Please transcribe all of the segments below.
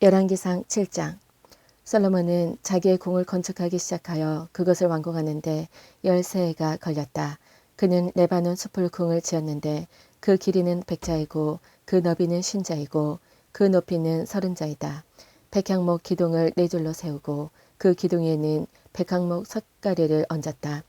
열왕기상 7장. 솔로몬은 자기의 궁을 건축하기 시작하여 그것을 완공하는데 13해가 걸렸다. 그는 레바논 숲을 궁을 지었는데 그 길이는 100자이고 그 너비는 50자이고 그 높이는 30자이다. 백향목 기둥을 4줄로 세우고 그 기둥 위에는 백향목 석가리를 얹었다.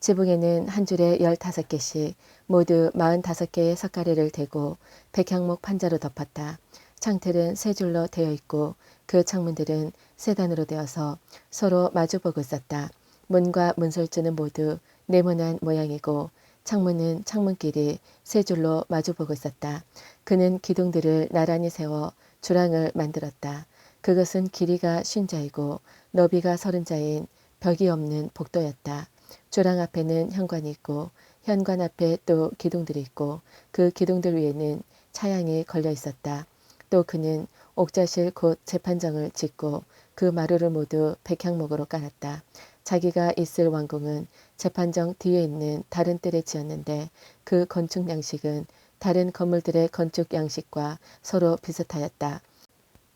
지붕에는 한 줄에 15개씩 모두 45개의 석가리를 대고 백향목 판자로 덮었다. 창틀은 3줄로 되어 있고 그 창문들은 3단으로 되어서 서로 마주보고 있었다. 문과 문설주는 모두 네모난 모양이고 창문은 창문끼리 3줄로 마주보고 있었다. 그는 기둥들을 나란히 세워 주랑을 만들었다. 그것은 길이가 50자이고 너비가 30자인 벽이 없는 복도였다. 주랑 앞에는 현관이 있고 현관 앞에 또 기둥들이 있고 그 기둥들 위에는 차양이 걸려 있었다. 또 그는 옥자실 곧 재판정을 짓고 그 마루를 모두 백향목으로 깔았다. 자기가 있을 왕궁은 재판정 뒤에 있는 다른 뜰에 지었는데 그 건축 양식은 다른 건물들의 건축 양식과 서로 비슷하였다.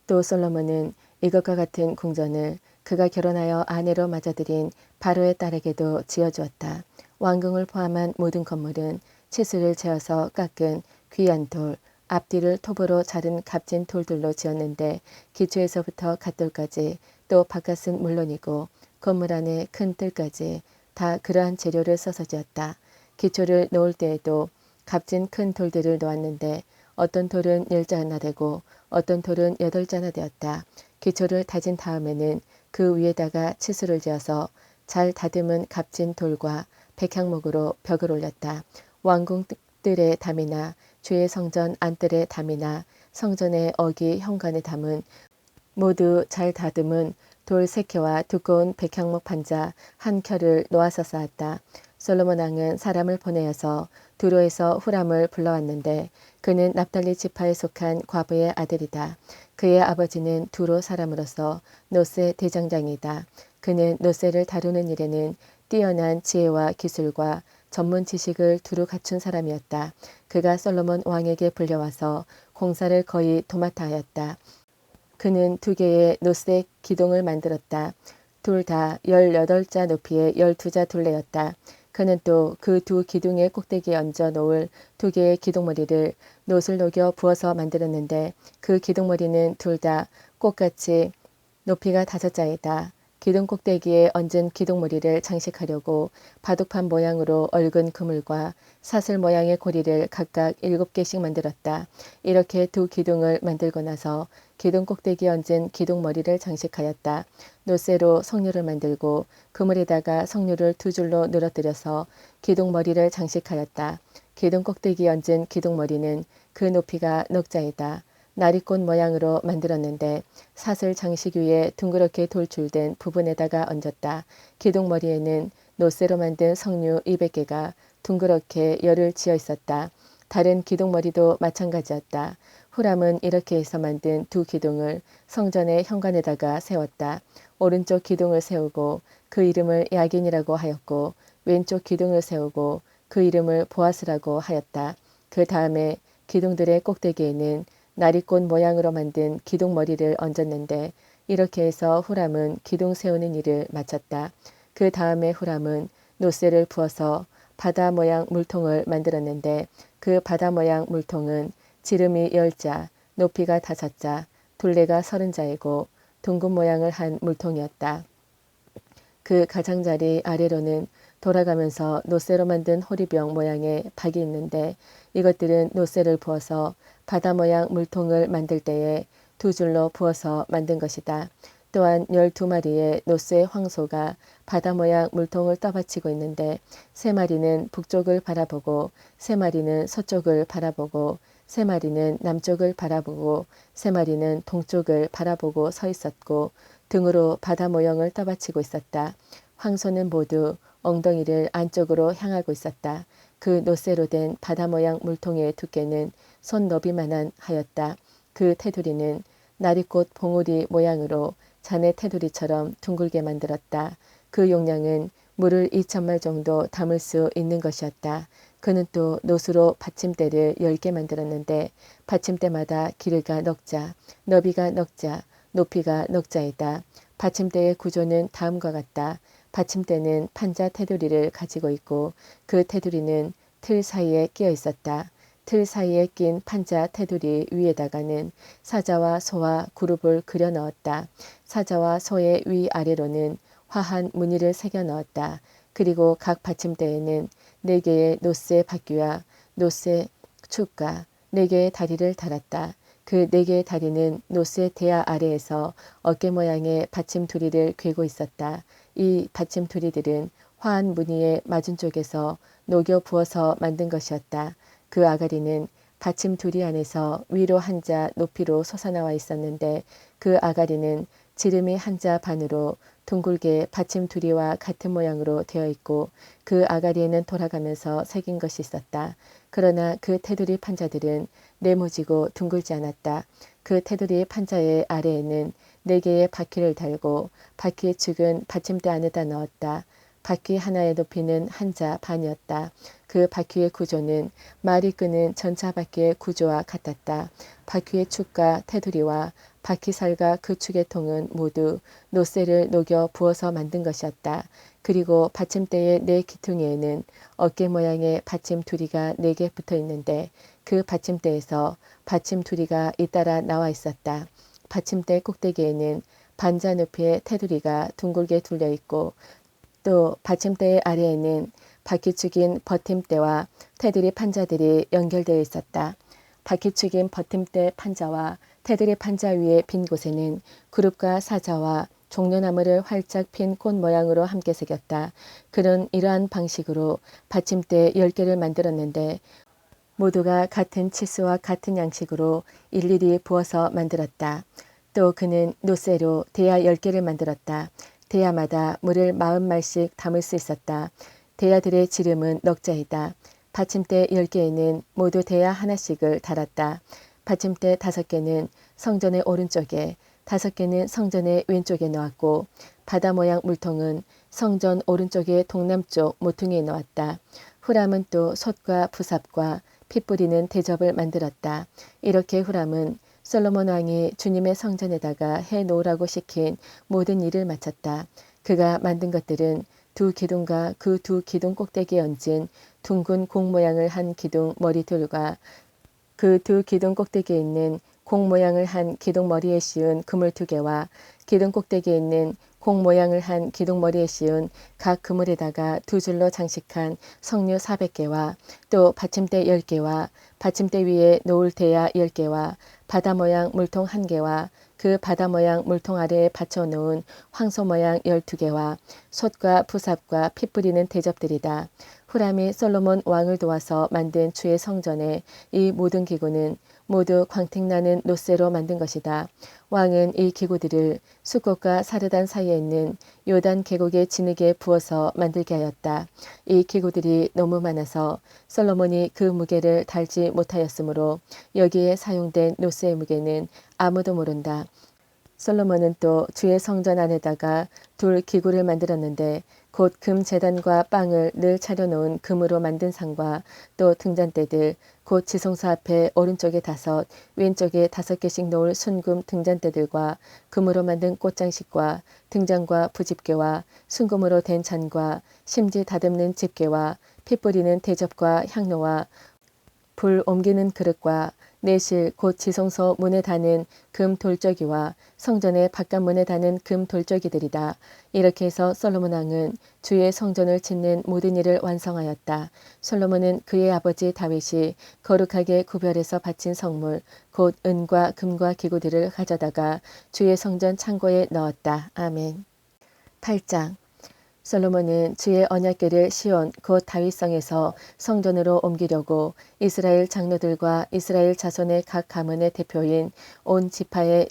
또 솔로몬은 이것과 같은 궁전을 그가 결혼하여 아내로 맞아들인 바로의 딸에게도 지어주었다. 왕궁을 포함한 모든 건물은 치수를 재어서 깎은 귀한 돌, 앞뒤를 톱으로 자른 값진 돌들로 지었는데 기초에서부터 갓돌까지 또 바깥은 물론이고 건물 안에 큰 뜰까지 다 그러한 재료를 써서 지었다. 기초를 놓을 때에도 값진 큰 돌들을 놓았는데 어떤 돌은 10자나 되고 어떤 돌은 8자나 되었다. 기초를 다진 다음에는 그 위에다가 치수를 지어서 잘 다듬은 값진 돌과 백향목으로 벽을 올렸다. 왕궁 뜰의 담이나 주의 성전 안뜰의 담이나 성전의 어기 현관의 담은 모두 잘 다듬은 돌 3켜와 두꺼운 백향목 판자 한 켜를 놓아서 쌓았다. 솔로몬 왕은 사람을 보내어서 두로에서 후람을 불러왔는데 그는 납달리 지파에 속한 과부의 아들이다. 그의 아버지는 두로 사람으로서 노세 대장장이다. 그는 노세를 다루는 일에는 뛰어난 지혜와 기술과 전문 지식을 두루 갖춘 사람이었다. 그가 솔로몬 왕에게 불려와서 공사를 거의 도맡아 하였다. 그는 2개의 노세 기둥을 만들었다. 둘 다 18자 높이의 12자 둘레였다. 그는 또 그 2 기둥의 꼭대기에 얹어 놓을 2개의 기둥머리를 놋을 녹여 부어서 만들었는데 그 기둥머리는 둘 다 꽃같이 높이가 5자이다. 기둥 꼭대기에 얹은 기둥머리를 장식하려고 바둑판 모양으로 얽은 그물과 사슬 모양의 고리를 각각 7개씩 만들었다. 이렇게 2 기둥을 만들고 나서 기둥 꼭대기에 얹은 기둥머리를 장식하였다. 노쇠로 석류를 만들고 그물에다가 석류를 2줄로 늘어뜨려서 기둥머리를 장식하였다. 기둥 꼭대기에 얹은 기둥머리는 그 높이가 넉자이다. 나리꽃 모양으로 만들었는데 사슬 장식 위에 둥그렇게 돌출된 부분에다가 얹었다. 기둥머리에는 노쇠로 만든 석류 200개가 둥그렇게 열을 지어 있었다. 다른 기둥머리도 마찬가지였다. 후람은 이렇게 해서 만든 2 기둥을 성전의 현관에다가 세웠다. 오른쪽 기둥을 세우고 그 이름을 야긴이라고 하였고 왼쪽 기둥을 세우고 그 이름을 보아스라고 하였다. 그 다음에 기둥들의 꼭대기에는 나리꽃 모양으로 만든 기둥머리를 얹었는데 이렇게 해서 후람은 기둥 세우는 일을 마쳤다. 그 다음에 후람은 노쇠를 부어서 바다 모양 물통을 만들었는데 그 바다 모양 물통은 지름이 10자, 높이가 5자, 둘레가 30자이고 둥근 모양을 한 물통이었다. 그 가장자리 아래로는 돌아가면서 노쇠로 만든 호리병 모양의 박이 있는데 이것들은 노쇠를 부어서 바다 모양 물통을 만들 때에 2줄로 부어서 만든 것이다. 또한 12마리의 노쇠 황소가 바다 모양 물통을 떠받치고 있는데 3마리는 북쪽을 바라보고 3마리는 서쪽을 바라보고 3마리는 남쪽을 바라보고 3마리는 동쪽을 바라보고 서 있었고 등으로 바다 모형을 떠받치고 있었다. 황소는 모두 엉덩이를 안쪽으로 향하고 있었다. 그 노쇠로 된 바다 모양 물통의 두께는 손 너비만한 하였다. 그 테두리는 나리꽃 봉우리 모양으로 자네 테두리처럼 둥글게 만들었다. 그 용량은 물을 2,000말 정도 담을 수 있는 것이었다. 그는 또 노수로 받침대를 10개 만들었는데 받침대마다 길이가 넉자, 너비가 넉자, 높이가 넉자이다. 받침대의 구조는 다음과 같다. 받침대는 판자 테두리를 가지고 있고 그 테두리는 틀 사이에 끼어 있었다. 틀 사이에 낀 판자 테두리 위에다가는 사자와 소와 그룹을 그려 넣었다. 사자와 소의 위아래로는 화한 무늬를 새겨 넣었다. 그리고 각 받침대에는 4개의 노쇠 바퀴와 노쇠 축과 4개의 다리를 달았다. 그 4개의 다리는 노쇠 대야 아래에서 어깨 모양의 받침 두리를 꿰고 있었다. 이 받침 두리들은 화한 무늬의 맞은 쪽에서 녹여 부어서 만든 것이었다. 그 아가리는 받침 두리 안에서 위로 한자 높이로 솟아나와 있었는데 그 아가리는 지름이 한자 반으로 둥글게 받침 두리와 같은 모양으로 되어 있고 그 아가리에는 돌아가면서 새긴 것이 있었다. 그러나 그 테두리 판자들은 네모지고 둥글지 않았다. 그 테두리 판자의 아래에는 4개의 바퀴를 달고 바퀴의 축은 받침대 안에다 넣었다. 바퀴 하나의 높이는 한자 반이었다. 그 바퀴의 구조는 말이 끄는 전차 바퀴의 구조와 같았다. 바퀴의 축과 테두리와 바퀴살과 그 축의 통은 모두 노쇠를 녹여 부어서 만든 것이었다. 그리고 받침대의 4 기퉁이에는 어깨 모양의 받침 두리가 4개 붙어 있는데 그 받침대에서 받침 두리가 잇따라 나와 있었다. 받침대 꼭대기에는 반자 높이의 테두리가 둥글게 둘려 있고 또 받침대의 아래에는 바퀴축인 버팀대와 테두리 판자들이 연결되어 있었다. 바퀴축인 버팀대 판자와 테두리 판자 위의 빈 곳에는 그룹과 사자와 종려나무를 활짝 핀 꽃 모양으로 함께 새겼다. 그는 이러한 방식으로 받침대 10개를 만들었는데 모두가 같은 치수와 같은 양식으로 일일이 부어서 만들었다. 또 그는 노쇠로 대야 10개를 만들었다. 대야마다 물을 40말씩 담을 수 있었다. 대야들의 지름은 넉자이다. 받침대 10개에는 모두 대야 하나씩을 달았다. 받침대 5개는 성전의 오른쪽에 5개는 성전의 왼쪽에 놓았고 바다 모양 물통은 성전 오른쪽의 동남쪽 모퉁이에 놓았다. 후람은 또 솥과 부삽과 피 뿌리는 대접을 만들었다. 이렇게 후람은 솔로몬 왕이 주님의 성전에다가 해 놓으라고 시킨 모든 일을 마쳤다. 그가 만든 것들은 2 기둥과 그 2 기둥 꼭대기에 얹은 둥근 공 모양을 한 기둥 머리둘과 그 2 기둥 꼭대기에 있는 공 모양을 한 기둥 머리에 씌운 그물 2개와 기둥 꼭대기에 있는 공 모양을 한 기둥 머리에 씌운 각 그물에다가 2줄로 장식한 석류 400개와 또 받침대 10개와 받침대 위에 놓을 대야 10개와 바다 모양 물통 1개와 그 바다 모양 물통 아래에 받쳐놓은 황소 모양 12개와 솥과 부삽과 피 뿌리는 대접들이다. 후람이 솔로몬 왕을 도와서 만든 주의 성전의 이 모든 기구는 모두 광택나는 노쇠로 만든 것이다. 왕은 이 기구들을 숫꽃과 사르단 사이에 있는 요단 계곡의 진흙에 부어서 만들게 하였다. 이 기구들이 너무 많아서 솔로몬이 그 무게를 달지 못하였으므로 여기에 사용된 노쇠의 무게는 아무도 모른다. 솔로몬은 또 주의 성전 안에다가 2 기구를 만들었는데 곧 금 제단과 빵을 늘 차려놓은 금으로 만든 상과 또 등잔대들 곧 지성소 앞에 오른쪽에 5 왼쪽에 5개씩 놓을 순금 등잔대들과 금으로 만든 꽃장식과 등잔과 부집개와 순금으로 된 잔과 심지 다듬는 집게와 피 뿌리는 대접과 향로와 불 옮기는 그릇과 내실 곧 지성소 문에 다는 금 돌저기와 성전의 바깥문에 다는 금 돌저기들이다. 이렇게 해서 솔로몬 왕은 주의 성전을 짓는 모든 일을 완성하였다. 솔로몬은 그의 아버지 다윗이 거룩하게 구별해서 바친 성물 곧 은과 금과 기구들을 가져다가 주의 성전 창고에 넣었다. 아멘. 8장 솔로몬은 주의 언약궤를 시온 곧 다윗성에서 성전으로 옮기려고 이스라엘 장로들과 이스라엘 자손의 각 가문의 대표인 온 지파의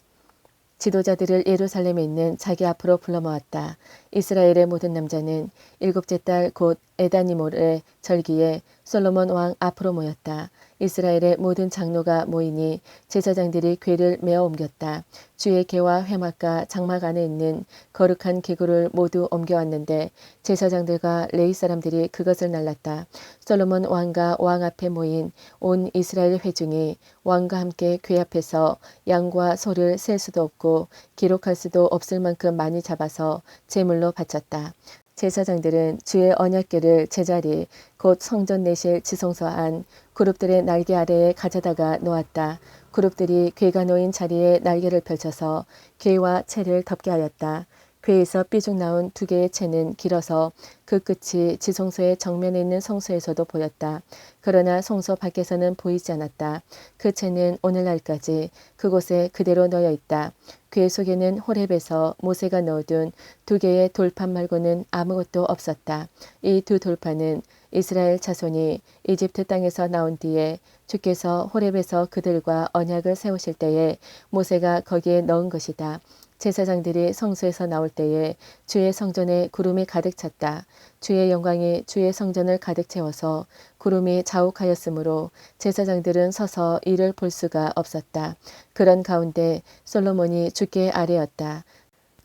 지도자들을 예루살렘에 있는 자기 앞으로 불러 모았다. 이스라엘의 모든 남자는 7째 달 곧 에다니몰의 절기에 솔로몬 왕 앞으로 모였다. 이스라엘의 모든 장로가 모이니 제사장들이 궤를 메어 옮겼다. 주의 궤와 회막과 장막 안에 있는 거룩한 기구를 모두 옮겨왔는데 제사장들과 레위 사람들이 그것을 날랐다. 솔로몬 왕과 왕 앞에 모인 온 이스라엘 회중이 왕과 함께 궤 앞에서 양과 소를 셀 수도 없고 기록할 수도 없을 만큼 많이 잡아서 제물로 바쳤다. 제사장들은 주의 언약궤를 제자리 곧 성전 내실 지성소 안 그룹들의 날개 아래에 가져다가 놓았다. 그룹들이 궤가 놓인 자리에 날개를 펼쳐서 궤와 채를 덮게 하였다. 궤에서 삐죽 나온 두 개의 채는 길어서 그 끝이 지성소의 정면에 있는 성소에서도 보였다. 그러나 성소 밖에서는 보이지 않았다. 그 채는 오늘날까지 그곳에 그대로 놓여 있다. 궤 속에는 호렙에서 모세가 넣어둔 두 개의 돌판 말고는 아무것도 없었다. 이 두 돌판은 이스라엘 자손이 이집트 땅에서 나온 뒤에 주께서 호렙에서 그들과 언약을 세우실 때에 모세가 거기에 넣은 것이다. 제사장들이 성소에서 나올 때에 주의 성전에 구름이 가득 찼다. 주의 영광이 주의 성전을 가득 채워서 구름이 자욱하였으므로 제사장들은 서서 이를 볼 수가 없었다. 그런 가운데 솔로몬이 주께 아뢰었다.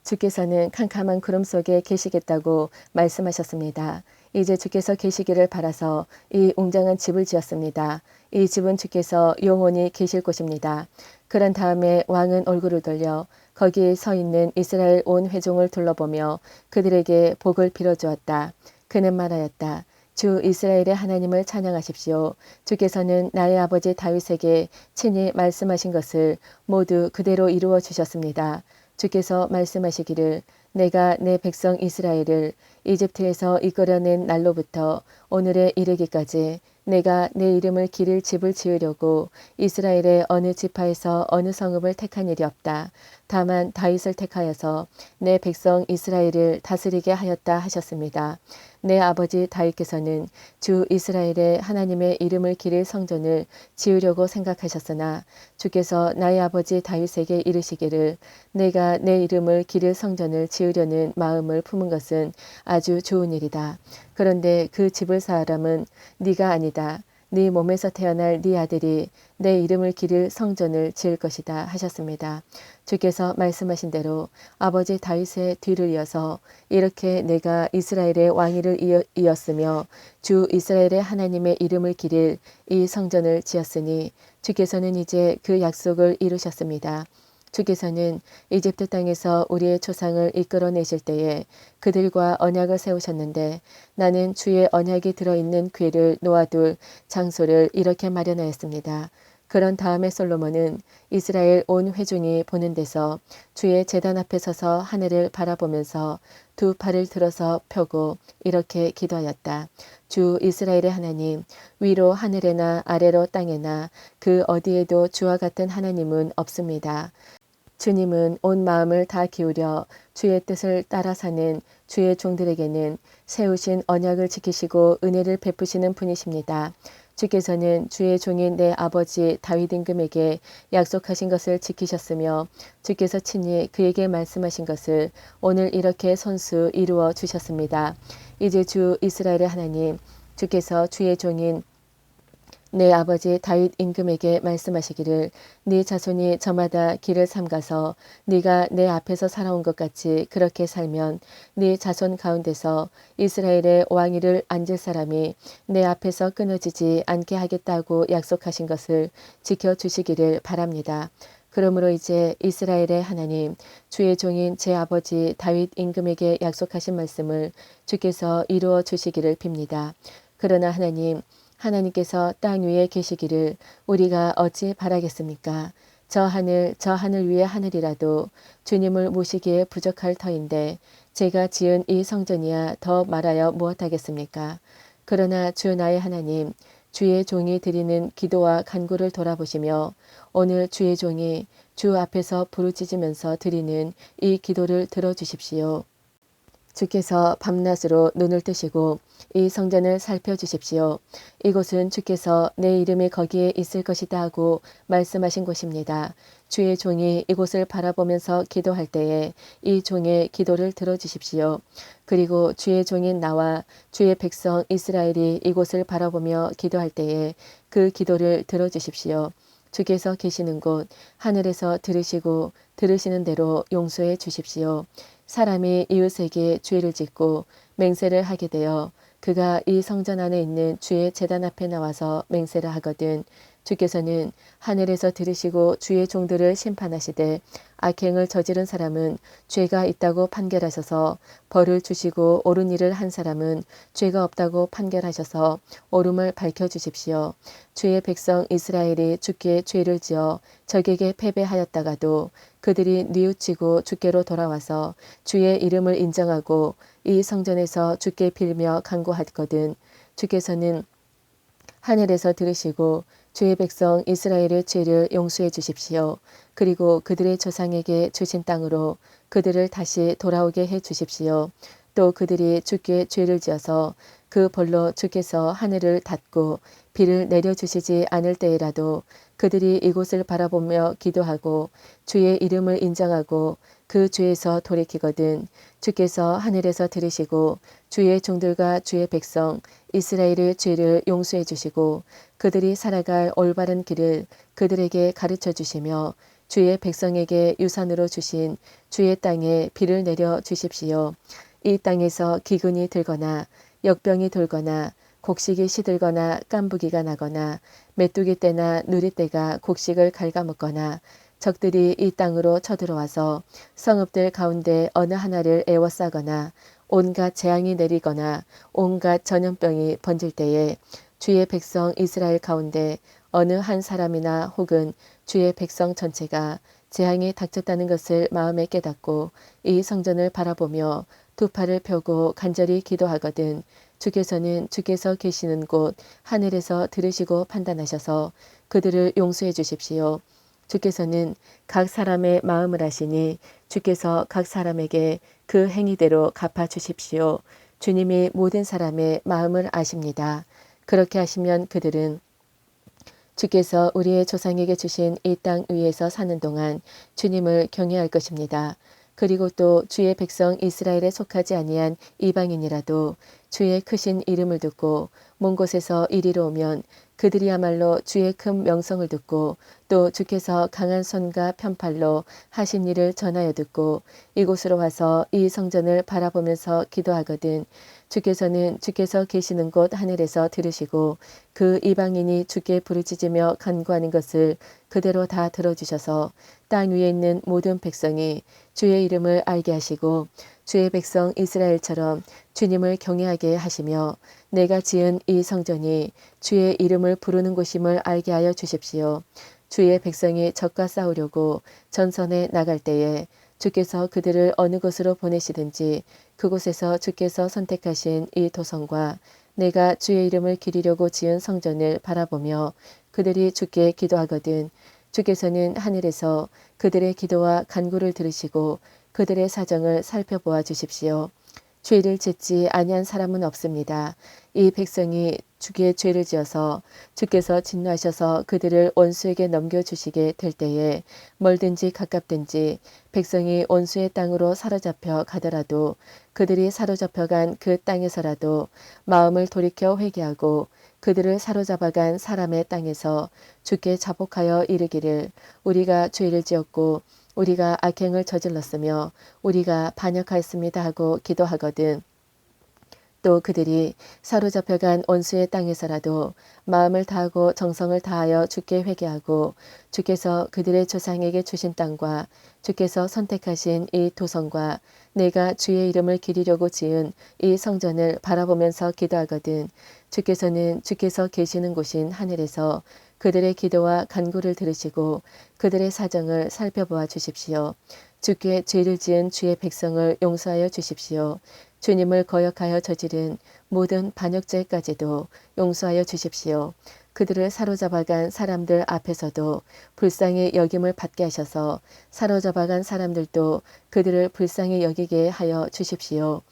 주께서는 캄캄한 구름 속에 계시겠다고 말씀하셨습니다. 이제 주께서 계시기를 바라서 이 웅장한 집을 지었습니다. 이 집은 주께서 영원히 계실 곳입니다. 그런 다음에 왕은 얼굴을 돌려 거기에 서 있는 이스라엘 온 회중을 둘러보며 그들에게 복을 빌어주었다. 그는 말하였다. 주 이스라엘의 하나님을 찬양하십시오. 주께서는 나의 아버지 다윗에게 친히 말씀하신 것을 모두 그대로 이루어 주셨습니다. 주께서 말씀하시기를 내가 내 백성 이스라엘을 이집트에서 이끌어낸 날로부터 오늘에 이르기까지 내가 내 이름을 기릴 집을 지으려고 이스라엘의 어느 지파에서 어느 성읍을 택한 일이 없다. 다만 다윗을 택하여서 내 백성 이스라엘을 다스리게 하였다 하셨습니다. 내 아버지 다윗께서는 주 이스라엘의 하나님의 이름을 기릴 성전을 지으려고 생각하셨으나 주께서 나의 아버지 다윗에게 이르시기를 내가 내 이름을 기릴 성전을 지으려는 마음을 품은 것은 아주 좋은 일이다. 그런데 그 집을 사람은 네가 아니다. 네 몸에서 태어날 네 아들이 내 이름을 기릴 성전을 지을 것이다 하셨습니다. 주께서 말씀하신 대로 아버지 다윗의 뒤를 이어서 이렇게 내가 이스라엘의 왕위를 이었으며 주 이스라엘의 하나님의 이름을 기릴 이 성전을 지었으니 주께서는 이제 그 약속을 이루셨습니다. 주께서는 이집트 땅에서 우리의 조상을 이끌어내실 때에 그들과 언약을 세우셨는데 나는 주의 언약이 들어있는 궤를 놓아둘 장소를 이렇게 마련하였습니다. 그런 다음에 솔로몬은 이스라엘 온 회중이 보는 데서 주의 제단 앞에 서서 하늘을 바라보면서 두 팔을 들어서 펴고 이렇게 기도하였다. 주 이스라엘의 하나님, 위로 하늘에나 아래로 땅에나 그 어디에도 주와 같은 하나님은 없습니다. 주님은 온 마음을 다 기울여 주의 뜻을 따라 사는 주의 종들에게는 세우신 언약을 지키시고 은혜를 베푸시는 분이십니다. 주께서는 주의 종인 내 아버지 다윗 임금에게 약속하신 것을 지키셨으며 주께서 친히 그에게 말씀하신 것을 오늘 이렇게 손수 이루어 주셨습니다. 이제 주 이스라엘의 하나님, 주께서 주의 종인 내 아버지 다윗 임금에게 말씀하시기를 네 자손이 저마다 길을 삼가서 네가 내 앞에서 살아온 것 같이 그렇게 살면 네 자손 가운데서 이스라엘의 왕위를 앉을 사람이 내 앞에서 끊어지지 않게 하겠다고 약속하신 것을 지켜주시기를 바랍니다. 그러므로 이제 이스라엘의 하나님, 주의 종인 제 아버지 다윗 임금에게 약속하신 말씀을 주께서 이루어 주시기를 빕니다. 그러나 하나님께서 땅 위에 계시기를 우리가 어찌 바라겠습니까? 저 하늘 위의 하늘이라도 주님을 모시기에 부족할 터인데 제가 지은 이 성전이야 더 말하여 무엇하겠습니까? 그러나 주 나의 하나님, 주의 종이 드리는 기도와 간구를 돌아보시며 오늘 주의 종이 주 앞에서 부르짖으면서 드리는 이 기도를 들어주십시오. 주께서 밤낮으로 눈을 뜨시고 이 성전을 살펴주십시오. 이곳은 주께서 내 이름이 거기에 있을 것이다 하고 말씀하신 곳입니다. 주의 종이 이곳을 바라보면서 기도할 때에 이 종의 기도를 들어주십시오. 그리고 주의 종인 나와 주의 백성 이스라엘이 이곳을 바라보며 기도할 때에 그 기도를 들어주십시오. 주께서 계시는 곳 하늘에서 들으시고 들으시는 대로 용서해 주십시오. 사람이 이웃에게 죄를 짓고 맹세를 하게 되어 그가 이 성전 안에 있는 주의 제단 앞에 나와서 맹세를 하거든 주께서는 하늘에서 들으시고 주의 종들을 심판하시되 악행을 저지른 사람은 죄가 있다고 판결하셔서 벌을 주시고 옳은 일을 한 사람은 죄가 없다고 판결하셔서 옳음을 밝혀주십시오. 주의 백성 이스라엘이 주께 죄를 지어 적에게 패배하였다가도 그들이 뉘우치고 주께로 돌아와서 주의 이름을 인정하고 이 성전에서 주께 빌며 간구하거든 주께서는 하늘에서 들으시고 주의 백성 이스라엘의 죄를 용서해 주십시오. 그리고 그들의 조상에게 주신 땅으로 그들을 다시 돌아오게 해 주십시오. 또 그들이 주께 죄를 지어서 그 벌로 주께서 하늘을 닫고 비를 내려주시지 않을 때에라도 그들이 이곳을 바라보며 기도하고 주의 이름을 인정하고 그 죄에서 돌이키거든 주께서 하늘에서 들으시고 주의 종들과 주의 백성 이스라엘의 죄를 용서해 주시고 그들이 살아갈 올바른 길을 그들에게 가르쳐 주시며 주의 백성에게 유산으로 주신 주의 땅에 비를 내려 주십시오. 이 땅에서 기근이 들거나 역병이 돌거나 곡식이 시들거나 깐부기가 나거나 메뚜기 떼나 누리 떼가 곡식을 갉아먹거나 적들이 이 땅으로 쳐들어와서 성읍들 가운데 어느 하나를 애워싸거나 온갖 재앙이 내리거나 온갖 전염병이 번질 때에 주의 백성 이스라엘 가운데 어느 한 사람이나 혹은 주의 백성 전체가 재앙이 닥쳤다는 것을 마음에 깨닫고 이 성전을 바라보며 두 팔을 펴고 간절히 기도하거든 주께서는 주께서 계시는 곳 하늘에서 들으시고 판단하셔서 그들을 용서해 주십시오. 주께서는 각 사람의 마음을 아시니 주께서 각 사람에게 그 행위대로 갚아 주십시오. 주님이 모든 사람의 마음을 아십니다. 그렇게 하시면 그들은 주께서 우리의 조상에게 주신 이 땅 위에서 사는 동안 주님을 경외할 것입니다. 그리고 또 주의 백성 이스라엘에 속하지 아니한 이방인이라도 주의 크신 이름을 듣고 먼 곳에서 이리로 오면 그들이야말로 주의 큰 명성을 듣고 또 주께서 강한 손과 편팔로 하신 일을 전하여 듣고 이곳으로 와서 이 성전을 바라보면서 기도하거든 주께서는 주께서 계시는 곳 하늘에서 들으시고 그 이방인이 주께 부르짖으며 간구하는 것을 그대로 다 들어주셔서 땅 위에 있는 모든 백성이 주의 이름을 알게 하시고 주의 백성 이스라엘처럼 주님을 경외하게 하시며 내가 지은 이 성전이 주의 이름을 부르는 곳임을 알게 하여 주십시오. 주의 백성이 적과 싸우려고 전선에 나갈 때에 주께서 그들을 어느 곳으로 보내시든지 그곳에서 주께서 선택하신 이 도성과 내가 주의 이름을 기리려고 지은 성전을 바라보며 그들이 주께 기도하거든 주께서는 하늘에서 그들의 기도와 간구를 들으시고 그들의 사정을 살펴보아 주십시오. 죄를 짓지 아니한 사람은 없습니다. 이 백성이 주께 죄를 지어서 주께서 진노하셔서 그들을 원수에게 넘겨주시게 될 때에 멀든지 가깝든지 백성이 원수의 땅으로 사로잡혀 가더라도 그들이 사로잡혀간 그 땅에서라도 마음을 돌이켜 회개하고 그들을 사로잡아간 사람의 땅에서 주께 자복하여 이르기를 우리가 죄를 지었고 우리가 악행을 저질렀으며 우리가 반역하였습니다 하고 기도하거든. 또 그들이 사로잡혀간 원수의 땅에서라도 마음을 다하고 정성을 다하여 주께 회개하고 주께서 그들의 조상에게 주신 땅과 주께서 선택하신 이 도성과 내가 주의 이름을 기리려고 지은 이 성전을 바라보면서 기도하거든 주께서는 주께서 계시는 곳인 하늘에서 그들의 기도와 간구를 들으시고 그들의 사정을 살펴보아 주십시오. 주께 죄를 지은 주의 백성을 용서하여 주십시오. 주님을 거역하여 저지른 모든 반역죄까지도 용서하여 주십시오. 그들을 사로잡아간 사람들 앞에서도 불쌍히 여김을 받게 하셔서 사로잡아간 사람들도 그들을 불쌍히 여기게 하여 주십시오.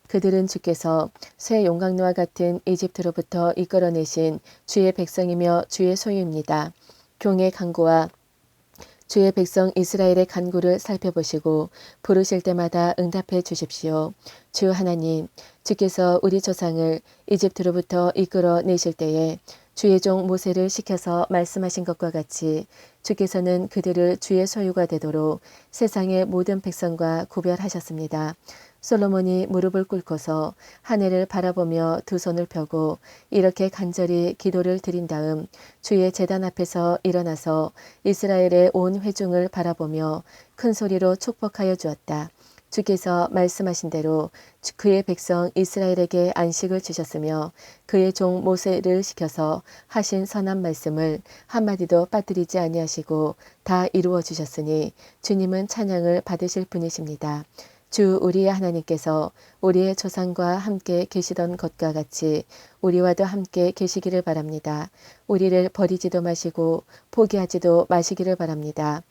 그들은 주께서 새 용광로와 같은 이집트로부터 이끌어내신 주의 백성이며 주의 소유입니다. 종의 간구와 주의 백성 이스라엘의 간구를 살펴보시고 부르실 때마다 응답해 주십시오. 주 하나님, 주께서 우리 조상을 이집트로부터 이끌어내실 때에 주의 종 모세를 시켜서 말씀하신 것과 같이 주께서는 그들을 주의 소유가 되도록 세상의 모든 백성과 구별하셨습니다. 솔로몬이 무릎을 꿇고서 하늘을 바라보며 두 손을 펴고 이렇게 간절히 기도를 드린 다음 주의 제단 앞에서 일어나서 이스라엘의 온 회중을 바라보며 큰 소리로 축복하여 주었다. 주께서 말씀하신 대로 그의 백성 이스라엘에게 안식을 주셨으며 그의 종 모세를 시켜서 하신 선한 말씀을 한마디도 빠뜨리지 아니하시고 다 이루어 주셨으니 주님은 찬양을 받으실 분이십니다. 주 우리의 하나님께서 우리의 조상과 함께 계시던 것과 같이 우리와도 함께 계시기를 바랍니다. 우리를 버리지도 마시고 포기하지도 마시기를 바랍니다.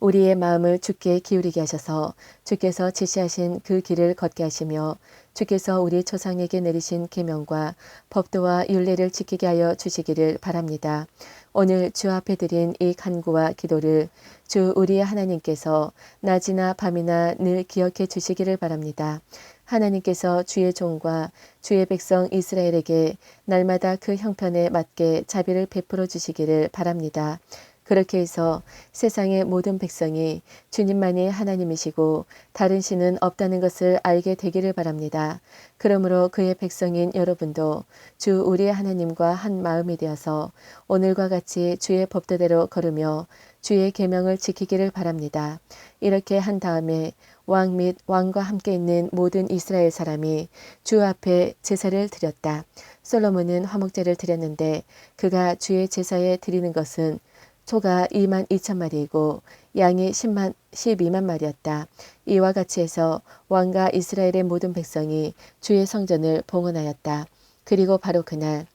우리의 마음을 주께 기울이게 하셔서 주께서 지시하신 그 길을 걷게 하시며 주께서 우리 조상에게 내리신 계명과 법도와 율례를 지키게 하여 주시기를 바랍니다. 오늘 주 앞에 드린 이 간구와 기도를 주 우리의 하나님께서 낮이나 밤이나 늘 기억해 주시기를 바랍니다. 하나님께서 주의 종과 주의 백성 이스라엘에게 날마다 그 형편에 맞게 자비를 베풀어 주시기를 바랍니다. 그렇게 해서 세상의 모든 백성이 주님만이 하나님이시고 다른 신은 없다는 것을 알게 되기를 바랍니다. 그러므로 그의 백성인 여러분도 주 우리의 하나님과 한 마음이 되어서 오늘과 같이 주의 법도대로 걸으며 주의 계명을 지키기를 바랍니다. 이렇게 한 다음에 왕 및 왕과 함께 있는 모든 이스라엘 사람이 주 앞에 제사를 드렸다. 솔로몬은 화목제를 드렸는데 그가 주의 제사에 드리는 것은 소가 22,000마리이고 양이 12만 마리였다. 이와 같이 해서 왕과 이스라엘의 모든 백성이 주의 성전을 봉헌하였다. 그리고 바로 그날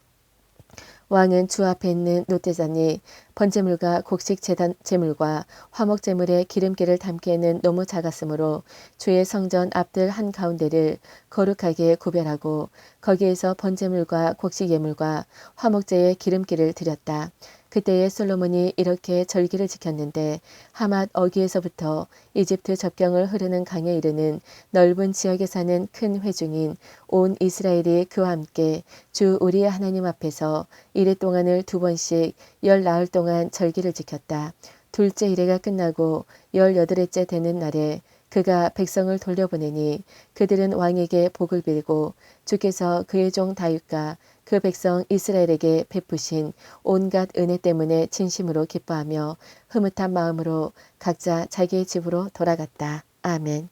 왕은 주 앞에 있는 놋대잔이 번제물과 곡식 제물과 화목제물의 기름기를 담기에는 너무 작았으므로 주의 성전 앞들 한가운데를 거룩하게 구별하고 거기에서 번제물과 곡식 예물과 화목제의 기름기를 드렸다. 그때에 솔로몬이 이렇게 절기를 지켰는데 하맛 어귀에서부터 이집트 접경을 흐르는 강에 이르는 넓은 지역에 사는 큰 회중인 온 이스라엘이 그와 함께 주 우리의 하나님 앞에서 이레 동안을 2번씩 10나흘 동안 절기를 지켰다. 둘째 이레가 끝나고 18회째 되는 날에 그가 백성을 돌려보내니 그들은 왕에게 복을 빌고 주께서 그의 종 다윗과 그 백성 이스라엘에게 베푸신 온갖 은혜 때문에 진심으로 기뻐하며 흐뭇한 마음으로 각자 자기의 집으로 돌아갔다. 아멘.